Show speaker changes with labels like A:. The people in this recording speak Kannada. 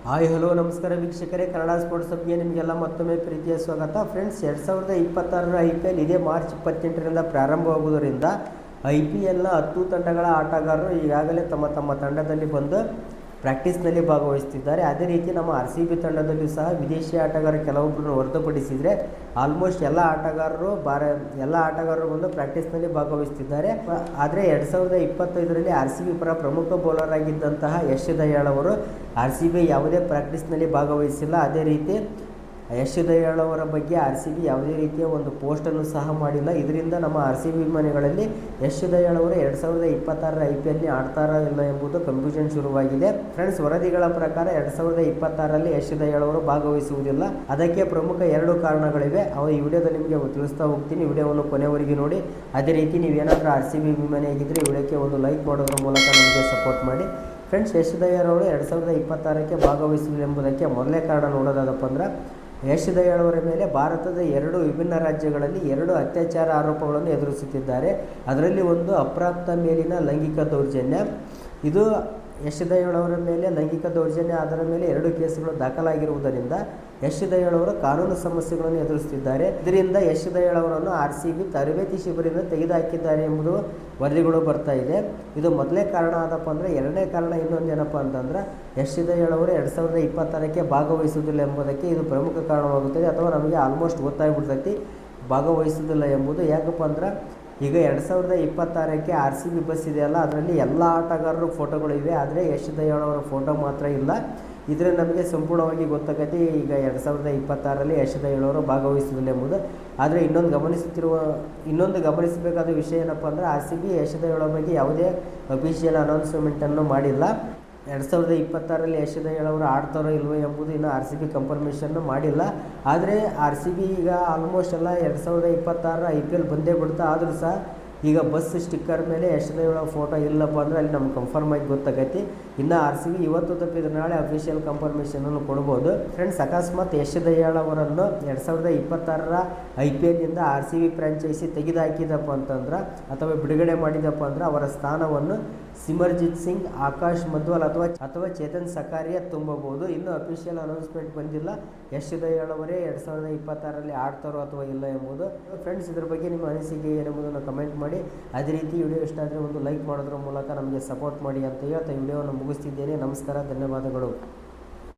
A: ಹಾಯ್ ಹಲೋ ನಮಸ್ಕಾರ ವೀಕ್ಷಕರೇ, ಕನ್ನಡ ಸ್ಪೋರ್ಟ್ಸ್ ಹಬ್ಗೆ ನಿಮಗೆಲ್ಲ ಮತ್ತೊಮ್ಮೆ ಪ್ರೀತಿಯ ಸ್ವಾಗತ. ಫ್ರೆಂಡ್ಸ್, 2026ರ IPL ಇದೇ ಮಾರ್ಚ್ 28ರಿಂದ ಪ್ರಾರಂಭವಾಗುವುದರಿಂದ IPLನ 10 ತಂಡಗಳ ಆಟಗಾರರು ಈಗಾಗಲೇ ತಮ್ಮ ತಮ್ಮ ತಂಡದಲ್ಲಿ ಬಂದು ಪ್ರಾಕ್ಟೀಸ್ನಲ್ಲಿ ಭಾಗವಹಿಸ್ತಿದ್ದಾರೆ. ಅದೇ ರೀತಿ ನಮ್ಮ RCB ತಂಡದಲ್ಲೂ ಸಹ ವಿದೇಶಿ ಆಟಗಾರರು ಕೆಲವೊಬ್ಬರನ್ನು ಹೊರತುಪಡಿಸಿದರೆ ಆಲ್ಮೋಸ್ಟ್ ಎಲ್ಲ ಆಟಗಾರರು ಬಂದು ಪ್ರಾಕ್ಟೀಸ್ನಲ್ಲಿ ಭಾಗವಹಿಸ್ತಿದ್ದಾರೆ. ಆದರೆ 2025ರಲ್ಲಿ RCB ಪರ ಪ್ರಮುಖ ಬೌಲರ್ ಆಗಿದ್ದಂತಹ ಯಶ್ ದಯಾಳ್ ಅವರು RCB ಯಾವುದೇ ಪ್ರಾಕ್ಟೀಸ್ನಲ್ಲಿ ಭಾಗವಹಿಸಿಲ್ಲ. ಅದೇ ರೀತಿ ಯಶ್ ದಯಾಳ್ ಅವರ ಬಗ್ಗೆ RCB ಯಾವುದೇ ರೀತಿಯ ಒಂದು ಪೋಸ್ಟನ್ನು ಸಹ ಮಾಡಿಲ್ಲ. ಇದರಿಂದ ನಮ್ಮ RCB ಮನೆಗಳಲ್ಲಿ ಯಶ್ ದಯಾಳ್ ಅವರು 2026ರ IPLని ಆಡ್ತಾರಾ ಇಲ್ಲ ಎಂಬುದು ಕನ್ಫ್ಯೂಷನ್ ಶುರುವಾಗಿದೆ. ಫ್ರೆಂಡ್ಸ್, ವರದಿಗಳ ಪ್ರಕಾರ 2026ರಲ್ಲಿ ಯಶ್ ದಯಾಳ್ ಅವರು ಭಾಗವಹಿಸುವುದಿಲ್ಲ. ಅದಕ್ಕೆ ಪ್ರಮುಖ 2 ಕಾರಣಗಳಿವೆ. ಈ ವಿಡಿಯೋದಲ್ಲಿ ನಿಮಗೆ ತಿಳಿಸ್ತಾ ಹೋಗ್ತೀನಿ. ವಿಡಿಯೋವನ್ನು ಕೊನೆವರೆಗೆ ನೋಡಿ. ಅದೇ ರೀತಿ ನೀವೇನಾದರೂ RCB ಮನೆಯಾಗಿದ್ದರೆ ಈ ವಿಡಿಯೋಕ್ಕೆ ಒಂದು ಲೈಕ್ ಮಾಡೋದ್ರ ಮೂಲಕ ನಮಗೆ ಸಪೋರ್ಟ್ ಮಾಡಿ. ಫ್ರೆಂಡ್ಸ್, ಯಶ್ ದಯಾಳ್ ಅವರು 2026ಕ್ಕೆ ಭಾಗವಹಿಸಲಿಲ್ಲ ಎಂಬುದಕ್ಕೆ ಮೊದಲೇ ಕಾರಣ ನೋಡೋದಾದಪ್ಪ ಅಂದ್ರೆ ಯಶ್ ದಯಾಳ್ ಅವರ ಮೇಲೆ ಭಾರತದ 2 ವಿಭಿನ್ನ ರಾಜ್ಯಗಳಲ್ಲಿ 2 ಅತ್ಯಾಚಾರ ಆರೋಪಗಳನ್ನು ಎದುರಿಸುತ್ತಿದ್ದಾರೆ. ಅದರಲ್ಲಿ ಒಂದು ಅಪ್ರಾಪ್ತ ಮೇಲಿನ ಲೈಂಗಿಕ ದೌರ್ಜನ್ಯ. ಇದು ಯಶ್ ದಯಾಳ್ ಅವರ ಮೇಲೆ ಲೈಂಗಿಕ ದೌರ್ಜನ್ಯ, ಅದರ ಮೇಲೆ 2 ಕೇಸುಗಳು ದಾಖಲಾಗಿರುವುದರಿಂದ ಯಶ್ ದಯಾಳ್ ಅವರು ಕಾನೂನು ಸಮಸ್ಯೆಗಳನ್ನು ಎದುರಿಸುತ್ತಿದ್ದಾರೆ. ಇದರಿಂದ ಯಶ್ ದಯಾಳ್ ಅವರನ್ನು RCB ತರಬೇತಿ ಶಿಬಿರದಿಂದ ತೆಗೆದುಹಾಕಿದ್ದಾರೆ ಎಂಬುದು ವರದಿಗಳು ಬರ್ತಾ ಇದೆ. ಇದು ಮೊದಲೇ ಕಾರಣ ಆದಪ್ಪ ಅಂದರೆ, ಎರಡನೇ ಕಾರಣ ಇನ್ನೊಂದೇನಪ್ಪ ಅಂತಂದ್ರೆ ಯಶ್ ದಯಾಳ್ ಅವರು 2026ಕ್ಕೆ ಭಾಗವಹಿಸುವುದಿಲ್ಲ ಎಂಬುದಕ್ಕೆ ಇದು ಪ್ರಮುಖ ಕಾರಣವಾಗುತ್ತದೆ. ಅಥವಾ ನಮಗೆ ಆಲ್ಮೋಸ್ಟ್ ಗೊತ್ತಾಗ್ಬಿಡ್ತೈತಿ ಭಾಗವಹಿಸುವುದಿಲ್ಲ ಎಂಬುದು. ಯಾಕಪ್ಪ ಅಂದ್ರೆ ಈಗ 2026ಕ್ಕೆ RCB ಬಸ್ ಇದೆಯಲ್ಲ, ಅದರಲ್ಲಿ ಎಲ್ಲ ಆಟಗಾರರು ಫೋಟೋಗಳಿವೆ. ಆದರೆ ಯಶ್ ದಯಾಳ್ ಅವರ ಫೋಟೋ ಮಾತ್ರ ಇಲ್ಲ. ಇದರ ನಮಗೆ ಸಂಪೂರ್ಣವಾಗಿ ಗೊತ್ತಾಗತ್ತೆ ಈಗ 2026ರಲ್ಲಿ ಯಶ್ ದಯಾಳ್ ಅವರು ಭಾಗವಹಿಸುವುದಿಲ್ಲ ಎಂಬುದು. ಆದರೆ ಇನ್ನೊಂದು ಗಮನಿಸಬೇಕಾದ ವಿಷಯ ಏನಪ್ಪ ಅಂದರೆ RCB ಯಶ್ ದಯಾಳ್ ಬಗ್ಗೆ ಯಾವುದೇ ಅಫಿಷಿಯಲ್ ಅನೌನ್ಸ್ಮೆಂಟನ್ನು ಮಾಡಿಲ್ಲ. 2026ರಲ್ಲಿ ಯಶ್ ದಯಾಳ್ ಅವರು ಆಡ್ತಾರೋ ಇಲ್ವೋ ಎಂಬುದು ಇನ್ನೂ RCB ಕನ್ಫರ್ಮೇಷನ್ ಮಾಡಿಲ್ಲ. ಆದರೆ RCB ಈಗ ಆಲ್ಮೋಸ್ಟ್ ಎಲ್ಲ 2026 IPL ಬಂದೇ ಬಿಡ್ತಾ. ಆದರೂ ಸಹ ಈಗ ಬಸ್ ಸ್ಟಿಕ್ಕರ್ ಮೇಲೆ ಯಶ್ ದಯಾಳ್ ಫೋಟೋ ಇಲ್ಲಪ್ಪ ಅಂದರೆ ಅಲ್ಲಿ ನಮ್ಗೆ ಕನ್ಫರ್ಮ್ ಆಗಿ ಗೊತ್ತಾಗೈತಿ. ಇನ್ನು RCB ಇವತ್ತು ತಪ್ಪಿದ್ರೆ ನಾಳೆ ಅಫಿಷಿಯಲ್ ಕನ್ಫರ್ಮೇಷನನ್ನು ಕೊಡ್ಬೋದು. ಫ್ರೆಂಡ್ಸ್, ಅಕಸ್ಮಾತ್ ಯಶ್ ದಯಾಳ್ ಅವರನ್ನು 2026ರ IPLನಿಂದ RCB ಫ್ರಾಂಚೈಸಿ ತೆಗೆದುಹಾಕಿದಪ್ಪ ಅಂತಂದ್ರೆ ಅಥವಾ ಬಿಡುಗಡೆ ಮಾಡಿದಪ್ಪ ಅಂದ್ರೆ ಅವರ ಸ್ಥಾನವನ್ನು ಸಿಮರ್ಜಿತ್ ಸಿಂಗ್, ಆಕಾಶ್ ಮಧ್ವಾಲ್ ಅಥವಾ ಚೇತನ್ ಸಕಾರಿಯಾ ತುಂಬಬಹುದು. ಇನ್ನೂ ಅಫಿಷಿಯಲ್ ಅನೌನ್ಸ್ಮೆಂಟ್ ಬಂದಿಲ್ಲ ಯಶ್ ದಯಾಳ್ ಅವರೇ 2026ರಲ್ಲಿ ಆಡ್ತಾರೋ ಅಥವಾ ಇಲ್ಲ ಎಂಬುದು. ಫ್ರೆಂಡ್ಸ್, ಇದ್ರ ಬಗ್ಗೆ ನಿಮ್ಮ ಅನಿಸಿಕೆ ಏನೆಂಬುದನ್ನು ಕಮೆಂಟ್ ಮಾಡಿ. ಅದೇ ರೀತಿ ವಿಡಿಯೋ ಇಷ್ಟ ಆದರೆ ಒಂದು ಲೈಕ್ ಮಾಡೋದ್ರ ಮೂಲಕ ನಮಗೆ ಸಪೋರ್ಟ್ ಮಾಡಿ ಅಂತ ಹೇಳ್ತಾ ವಿಡಿಯೋವನ್ನು ಮುಗಿಸ್ತಿದ್ದೇನೆ. ನಮಸ್ಕಾರ, ಧನ್ಯವಾದಗಳು.